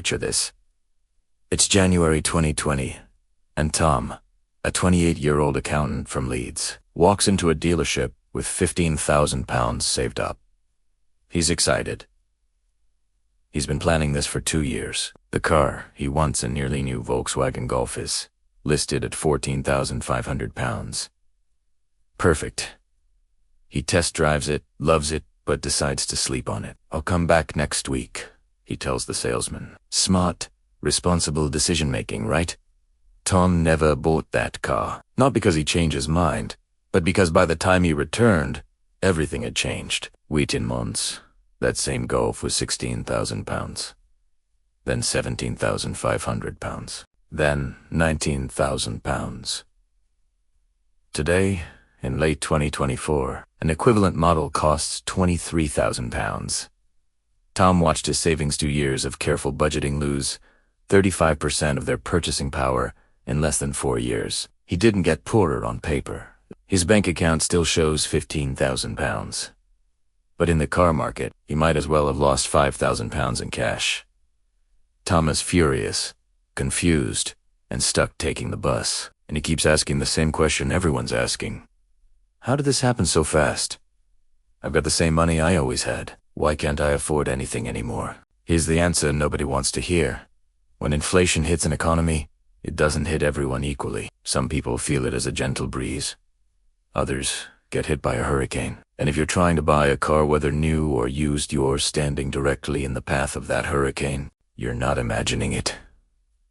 Picture this. It's January 2020, and Tom, a 28-year-old accountant from Leeds, walks into a dealership with £15,000 saved up. He's excited. He's been planning this for 2 years. The car he wants, a nearly new Volkswagen Golf, is listed at £14,500. Perfect. He test drives it, loves it, but decides to sleep on it. "I'll come back next week," he tells the salesman. Smart, responsible decision-making, right? Tom never bought that car. Not because he changed his mind, but because by the time he returned, everything had changed. Within months, that same Golf was £16,000. Then £17,500. Then £19,000. Today, in late 2024, an equivalent model costs £23,000. Tom watched his savings 2 years of careful budgeting lose 35% of their purchasing power in less than 4 years. He didn't get poorer on paper. His bank account still shows £15,000. But in the car market, he might as well have lost £5,000 in cash. Tom is furious, confused, and stuck taking the bus. And he keeps asking the same question everyone's asking. How did this happen so fast? I've got the same money I always had. Why can't I afford anything anymore? Here's the answer nobody wants to hear. When inflation hits an economy, it doesn't hit everyone equally. Some people feel it as a gentle breeze. Others get hit by a hurricane. And if you're trying to buy a car, whether new or used, you're standing directly in the path of that hurricane. You're not imagining it.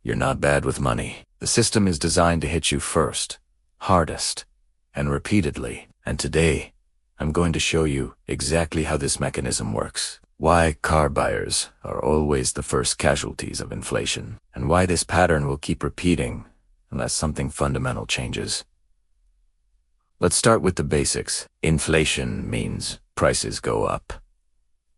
You're not bad with money. The system is designed to hit you first, hardest, and repeatedly. And today, I'm going to show you exactly how this mechanism works. Why car buyers are always the first casualties of inflation, and why this pattern will keep repeating unless something fundamental changes. Let's start with the basics. Inflation means prices go up.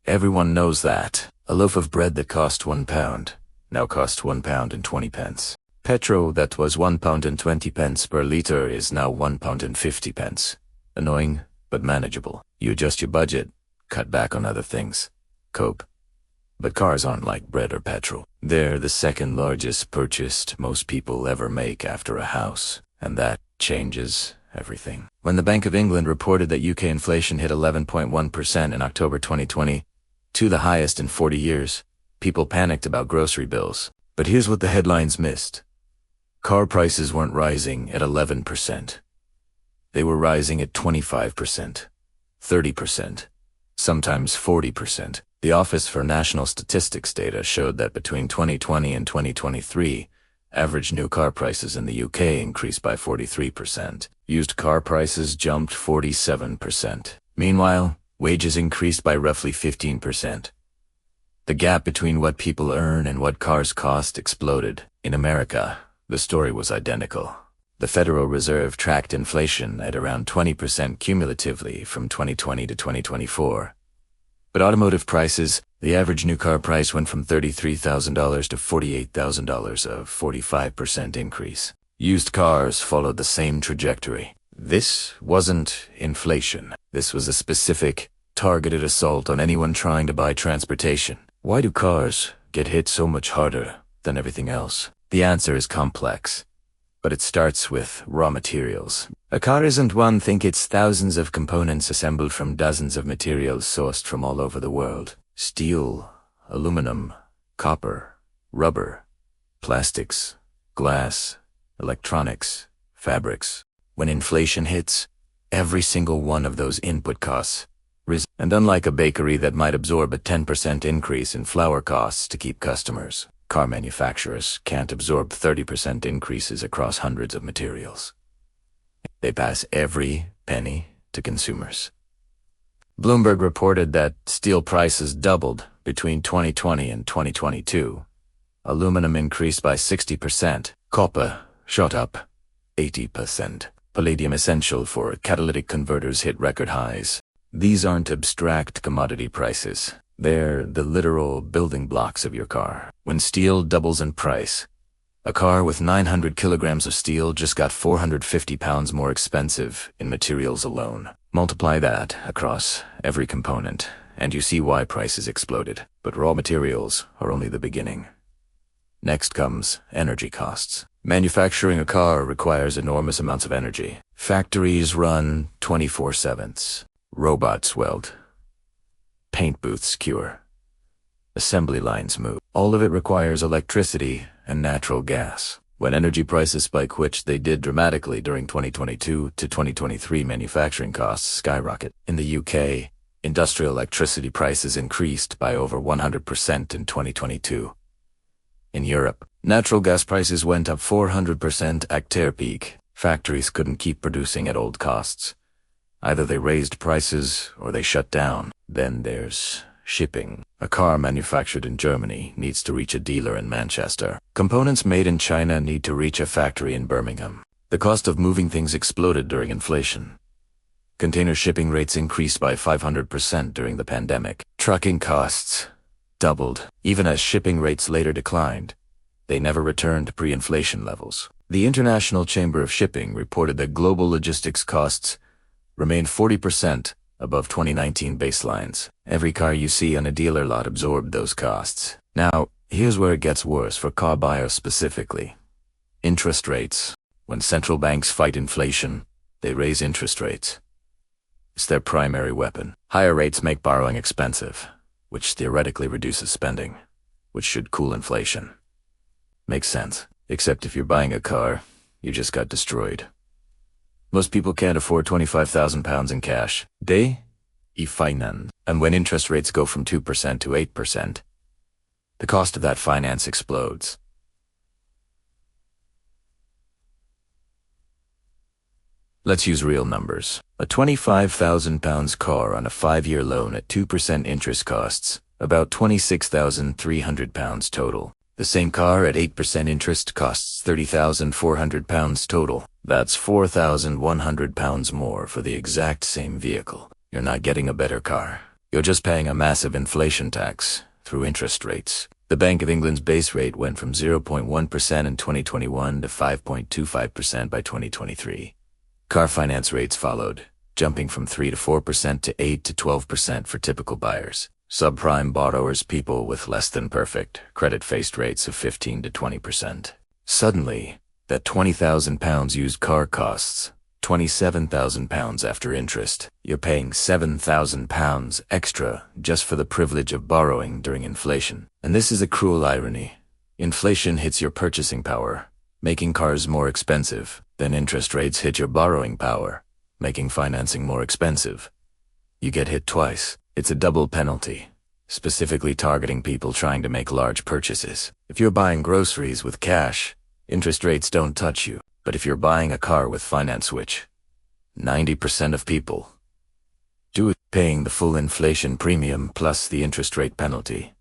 Everyone knows that. A loaf of bread that cost £1 now costs £1.20. Petrol that was £1.20 per litre is now £1.50. Annoying, but manageable. You adjust your budget, cut back on other things. Cope. But cars aren't like bread or petrol. They're the second largest purchase most people ever make after a house. And that changes everything. When the Bank of England reported that UK inflation hit 11.1% in October 2020, to the highest in 40 years, people panicked about grocery bills. But here's what the headlines missed. Car prices weren't rising at 11%. They were rising at 25%, 30%, sometimes 40%. The Office for National Statistics data showed that between 2020 and 2023, average new car prices in the UK increased by 43%. Used car prices jumped 47%. Meanwhile, wages increased by roughly 15%. The gap between what people earn and what cars cost exploded. In America, the story was identical. The Federal Reserve tracked inflation at around 20% cumulatively from 2020 to 2024. But automotive prices, the average new car price went from $33,000 to $48,000, a 45% increase. Used cars followed the same trajectory. This wasn't inflation. This was a specific, targeted assault on anyone trying to buy transportation. Why do cars get hit so much harder than everything else? The answer is complex, but it starts with raw materials. A car isn't one thing, it's thousands of components assembled from dozens of materials sourced from all over the world. Steel, aluminum, copper, rubber, plastics, glass, electronics, fabrics. When inflation hits, every single one of those input costs rises. And unlike a bakery that might absorb a 10% increase in flour costs to keep customers, car manufacturers can't absorb 30% increases across hundreds of materials. They pass every penny to consumers. Bloomberg reported that steel prices doubled between 2020 and 2022. Aluminum increased by 60%. Copper shot up 80%. Palladium, essential for catalytic converters, hit record highs. These aren't abstract commodity prices. They're the literal building blocks of your car. When steel doubles in price, a car with 900 kilograms of steel just got 450 pounds more expensive in materials alone. Multiply that across every component, and you see why prices exploded. But raw materials are only the beginning. Next comes energy costs. Manufacturing a car requires enormous amounts of energy. Factories run 24/7. Robots weld. Paint booths cure. Assembly lines move. All of it requires electricity and natural gas. When energy prices spike, which they did dramatically during 2022 to 2023, manufacturing costs skyrocket. In the UK, industrial electricity prices increased by over 100% in 2022. In Europe, natural gas prices went up 400% at their peak. Factories couldn't keep producing at old costs. Either they raised prices or they shut down. Then there's shipping. A car manufactured in Germany needs to reach a dealer in Manchester. Components made in China need to reach a factory in Birmingham. The cost of moving things exploded during inflation. Container shipping rates increased by 500% during the pandemic. Trucking costs doubled. Even as shipping rates later declined, they never returned to pre-inflation levels. The International Chamber of Shipping reported that global logistics costs remained 40% above 2019 baselines. Every car you see on a dealer lot absorbed those costs. Now, here's where it gets worse for car buyers specifically. Interest rates. When central banks fight inflation, they raise interest rates. It's their primary weapon. Higher rates make borrowing expensive, which theoretically reduces spending, which should cool inflation. Makes sense. Except if you're buying a car, you just got destroyed. Most people can't afford £25,000 in cash. Finance. And when interest rates go from 2% to 8%, the cost of that finance explodes. Let's use real numbers. A £25,000 car on a 5-year loan at 2% interest costs about £26,300 total. The same car at 8% interest costs £30,400 total. That's £4,100 more for the exact same vehicle. You're not getting a better car. You're just paying a massive inflation tax through interest rates. The Bank of England's base rate went from 0.1% in 2021 to 5.25% by 2023. Car finance rates followed, jumping from 3 to 4% to 8 to 12% for typical buyers. Subprime borrowers, people with less than perfect credit, faced rates of 15 to 20%. Suddenly, that £20,000 used car costs £27,000 after interest. You're paying £7,000 extra just for the privilege of borrowing during inflation. And this is a cruel irony. Inflation hits your purchasing power, making cars more expensive. Then interest rates hit your borrowing power, making financing more expensive. You get hit twice. It's a double penalty, specifically targeting people trying to make large purchases. If you're buying groceries with cash, interest rates don't touch you. But if you're buying a car with finance, which 90% of people do, paying the full inflation premium plus the interest rate penalty.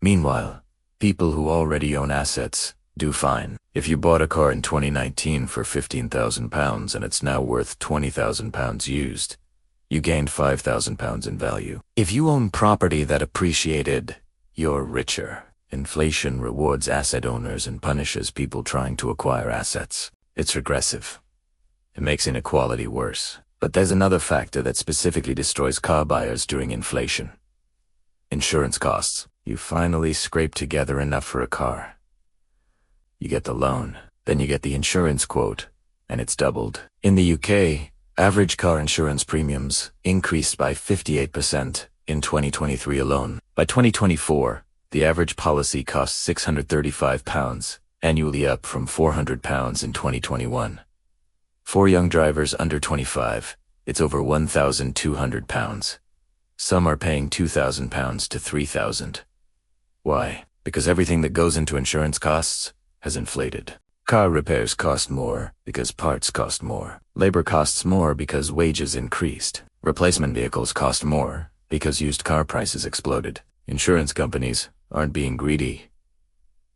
Meanwhile, people who already own assets do fine. If you bought a car in 2019 for £15,000 and it's now worth £20,000 used, you gained £5,000 in value. If you own property that appreciated, you're richer. Inflation rewards asset owners and punishes people trying to acquire assets. It's regressive. It makes inequality worse. But there's another factor that specifically destroys car buyers during inflation. Insurance costs. You finally scrape together enough for a car. You get the loan, then you get the insurance quote, and it's doubled. In the UK, average car insurance premiums increased by 58% in 2023 alone. By 2024, the average policy costs £635, annually up from £400 in 2021. For young drivers under 25, it's over £1,200. Some are paying £2,000 to £3,000. Why? Because everything that goes into insurance costs has inflated. Car repairs cost more because parts cost more. Labor costs more because wages increased. Replacement vehicles cost more because used car prices exploded. Insurance companies aren't being greedy.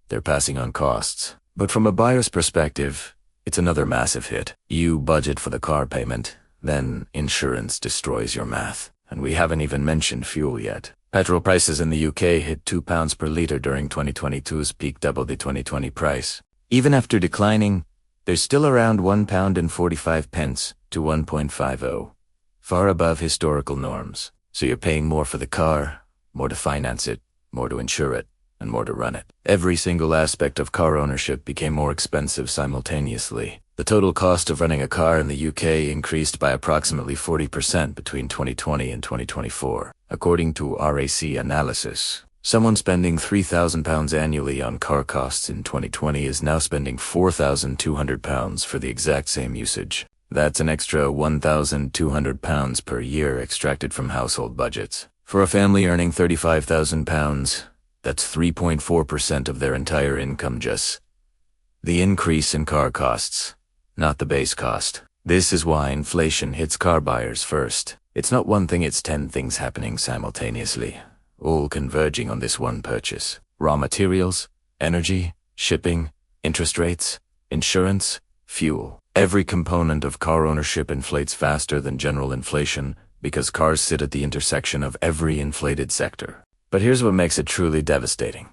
They're passing on costs. But from a buyer's perspective, it's another massive hit. You budget for the car payment, then insurance destroys your math. And we haven't even mentioned fuel yet. Petrol prices in the UK hit £2 per litre during 2022's peak, double the 2020 price. Even after declining, they're still around £1.45 to £1.50, far above historical norms. So you're paying more for the car, more to finance it, more to insure it. and more to run it. Every single aspect of car ownership became more expensive simultaneously. The total cost of running a car in the UK increased by approximately 40% between 2020 and 2024, according to RAC analysis. Someone spending £3,000 annually on car costs in 2020 is now spending £4,200 for the exact same usage. That's an extra £1,200 per year extracted from household budgets. For a family earning £35,000, that's 3.4% of their entire income just. The increase in car costs, not the base cost. This is why inflation hits car buyers first. It's not one thing, it's 10 things happening simultaneously, all converging on this one purchase. Raw materials, energy, shipping, interest rates, insurance, fuel. Every component of car ownership inflates faster than general inflation because cars sit at the intersection of every inflated sector. But here's what makes it truly devastating.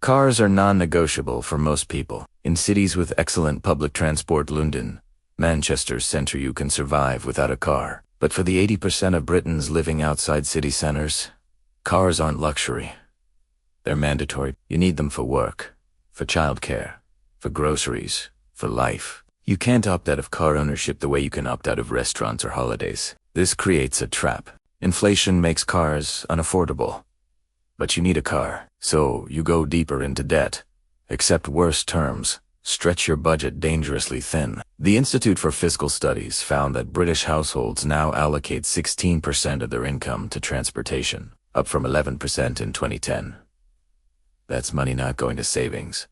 Cars are non-negotiable for most people. In cities with excellent public transport, London, Manchester's centre, you can survive without a car. But for the 80% of Britons living outside city centres, cars aren't luxury. They're mandatory. You need them for work, for childcare, for groceries, for life. You can't opt out of car ownership the way you can opt out of restaurants or holidays. This creates a trap. Inflation makes cars unaffordable. But you need a car, so you go deeper into debt, accept worse terms, stretch your budget dangerously thin. The Institute for Fiscal Studies found that British households now allocate 16% of their income to transportation, up from 11% in 2010. That's money not going to savings,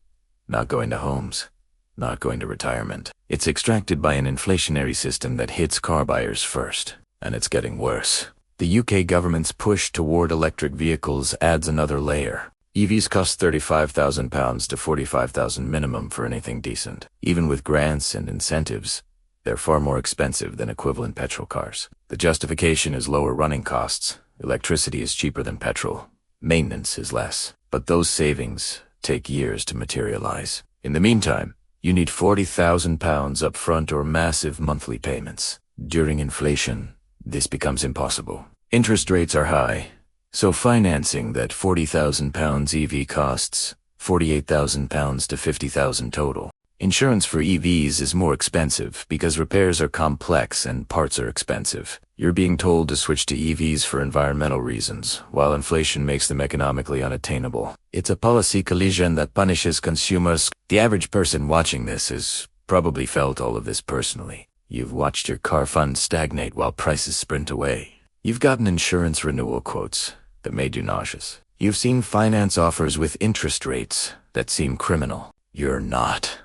not going to homes, not going to retirement. It's extracted by an inflationary system that hits car buyers first, and it's getting worse. The UK government's push toward electric vehicles adds another layer. EVs cost £35,000 to £45,000 minimum for anything decent. Even with grants and incentives, they're far more expensive than equivalent petrol cars. The justification is lower running costs. Electricity is cheaper than petrol. Maintenance is less. But those savings take years to materialize. In the meantime, you need £40,000 up front or massive monthly payments. During inflation, this becomes impossible. Interest rates are high, so financing that £40,000 EV costs £48,000 to £50,000 total. Insurance for EVs is more expensive because repairs are complex and parts are expensive. You're being told to switch to EVs for environmental reasons, while inflation makes them economically unattainable. It's a policy collision that punishes consumers. The average person watching this has probably felt all of this personally. You've watched your car fund stagnate while prices sprint away. You've gotten insurance renewal quotes that made you nauseous. You've seen finance offers with interest rates that seem criminal. You're not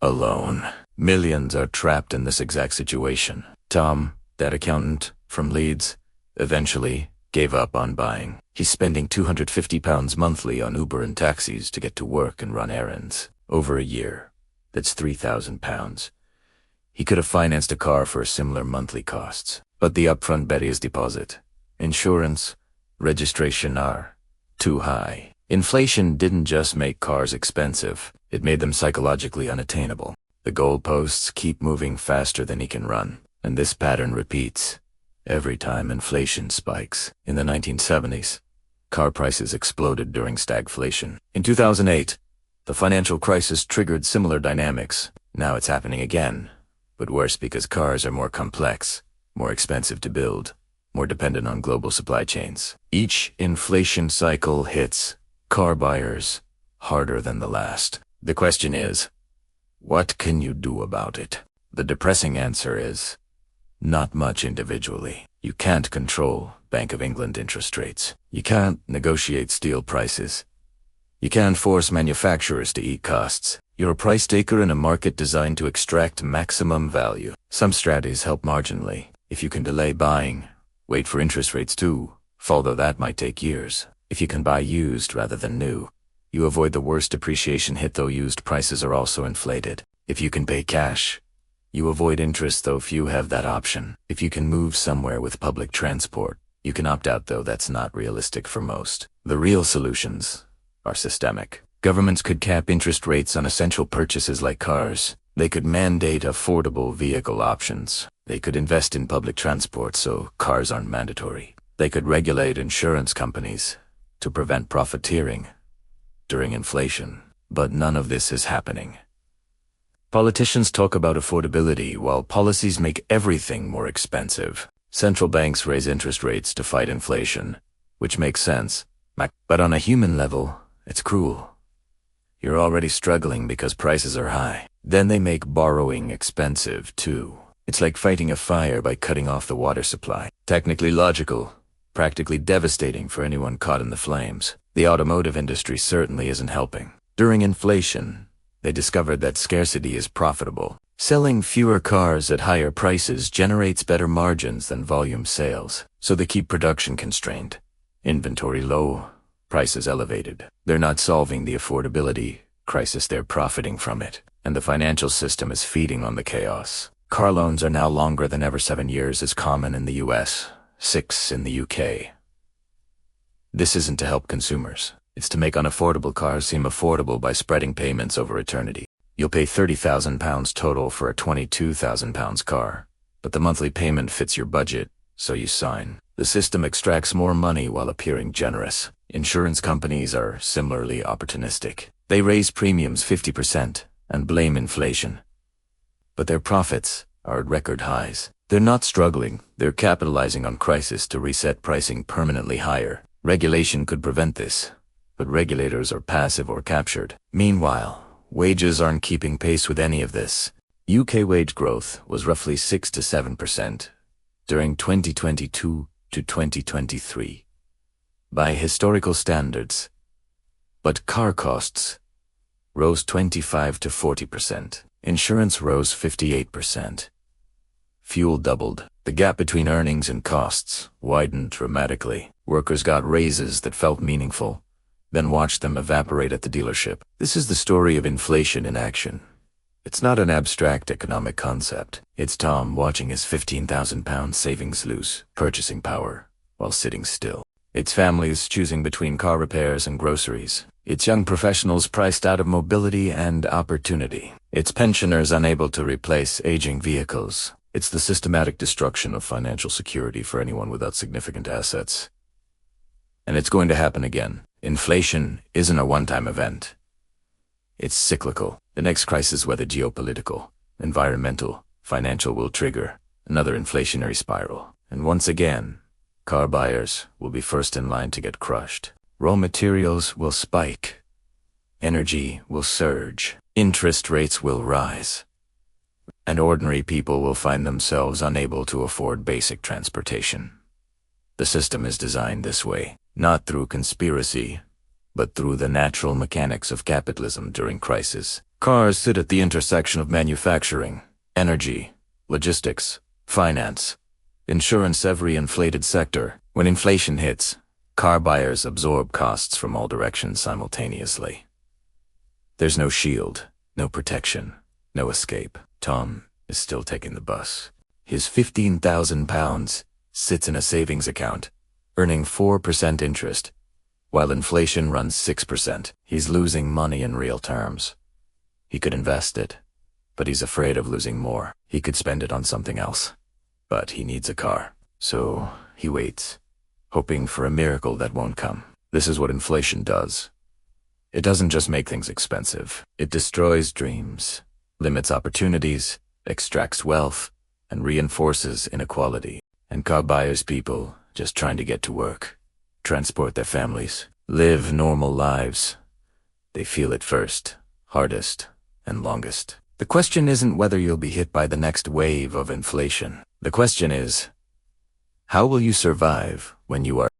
alone. Millions are trapped in this exact situation. Tom, that accountant from Leeds, eventually gave up on buying. He's spending £250 monthly on Uber and taxis to get to work and run errands. Over a year, that's £3,000. He could have financed a car for similar monthly costs, but the upfront bet is deposit, insurance, registration are too high. Inflation didn't just make cars expensive, it made them psychologically unattainable. The goalposts keep moving faster than he can run, and this pattern repeats every time inflation spikes. In the 1970s, car prices exploded during stagflation. In 2008, the financial crisis triggered similar dynamics. Now it's happening again, but worse because cars are more complex, more expensive to build, more dependent on global supply chains. Each inflation cycle hits car buyers harder than the last. The question is, what can you do about it? The depressing answer is, not much individually. You can't control Bank of England interest rates. You can't negotiate steel prices. You can't force manufacturers to eat costs. You're a price taker in a market designed to extract maximum value. Some strategies help marginally. If you can delay buying, wait for interest rates to fall, though that might take years. If you can buy used rather than new, you avoid the worst depreciation hit, though used prices are also inflated. If you can pay cash, you avoid interest, though few have that option. If you can move somewhere with public transport, you can opt out, though that's not realistic for most. The real solutions are systemic. Governments could cap interest rates on essential purchases like cars. They could mandate affordable vehicle options. They could invest in public transport so cars aren't mandatory. They could regulate insurance companies. to prevent profiteering during inflation. But none of this is happening. Politicians talk about affordability while policies make everything more expensive. Central banks raise interest rates to fight inflation, which makes sense. But on a human level, it's cruel. You're already struggling because prices are high. Then they make borrowing expensive, too. It's like fighting a fire by cutting off the water supply. Technically logical, practically devastating for anyone caught in the flames. The automotive industry certainly isn't helping. During inflation, they discovered that scarcity is profitable. Selling fewer cars at higher prices generates better margins than volume sales, so they keep production constrained. Inventory low, prices elevated. They're not solving the affordability crisis, they're profiting from it. And the financial system is feeding on the chaos. Car loans are now longer than ever. 7 years is common in the US, 6 in the UK. This isn't to help consumers. It's to make unaffordable cars seem affordable by spreading payments over eternity. You'll pay £30,000 total for a £22,000 car, but the monthly payment fits your budget, so you sign. The system extracts more money while appearing generous. Insurance companies are similarly opportunistic. They raise premiums 50% and blame inflation. But their profits are at record highs. They're not struggling, they're capitalizing on crisis to reset pricing permanently higher. Regulation could prevent this, but regulators are passive or captured. Meanwhile, wages aren't keeping pace with any of this. UK wage growth was roughly 6 to 7% during 2022 to 2023, by historical standards. But car costs rose 25 to 40%. Insurance rose 58%. Fuel doubled. The gap between earnings and costs widened dramatically. Workers got raises that felt meaningful, then watched them evaporate at the dealership. This is the story of inflation in action. It's not an abstract economic concept. It's Tom watching his £15,000 savings lose purchasing power while sitting still. It's families choosing between car repairs and groceries. It's young professionals priced out of mobility and opportunity. It's pensioners unable to replace aging vehicles. It's the systematic destruction of financial security for anyone without significant assets. And it's going to happen again. Inflation isn't a one-time event. It's cyclical. The next crisis, whether geopolitical, environmental, financial, will trigger another inflationary spiral. And once again, car buyers will be first in line to get crushed. Raw materials will spike. Energy will surge. Interest rates will rise. And ordinary people will find themselves unable to afford basic transportation. The system is designed this way, not through conspiracy, but through the natural mechanics of capitalism during crisis. Cars sit at the intersection of manufacturing, energy, logistics, finance, insurance, every inflated sector. When inflation hits, car buyers absorb costs from all directions simultaneously. There's no shield, no protection, no escape. Tom is still taking the bus. His £15,000 sits in a savings account, earning 4% interest, while inflation runs 6%. He's losing money in real terms. He could invest it, but he's afraid of losing more. He could spend it on something else, but he needs a car. So he waits, hoping for a miracle that won't come. This is what inflation does. It doesn't just make things expensive. It destroys dreams, limits opportunities, extracts wealth, and reinforces inequality. And car buyers, people just trying to get to work, transport their families, live normal lives, they feel it first, hardest, and longest. The question isn't whether you'll be hit by the next wave of inflation. The question is, how will you survive when you are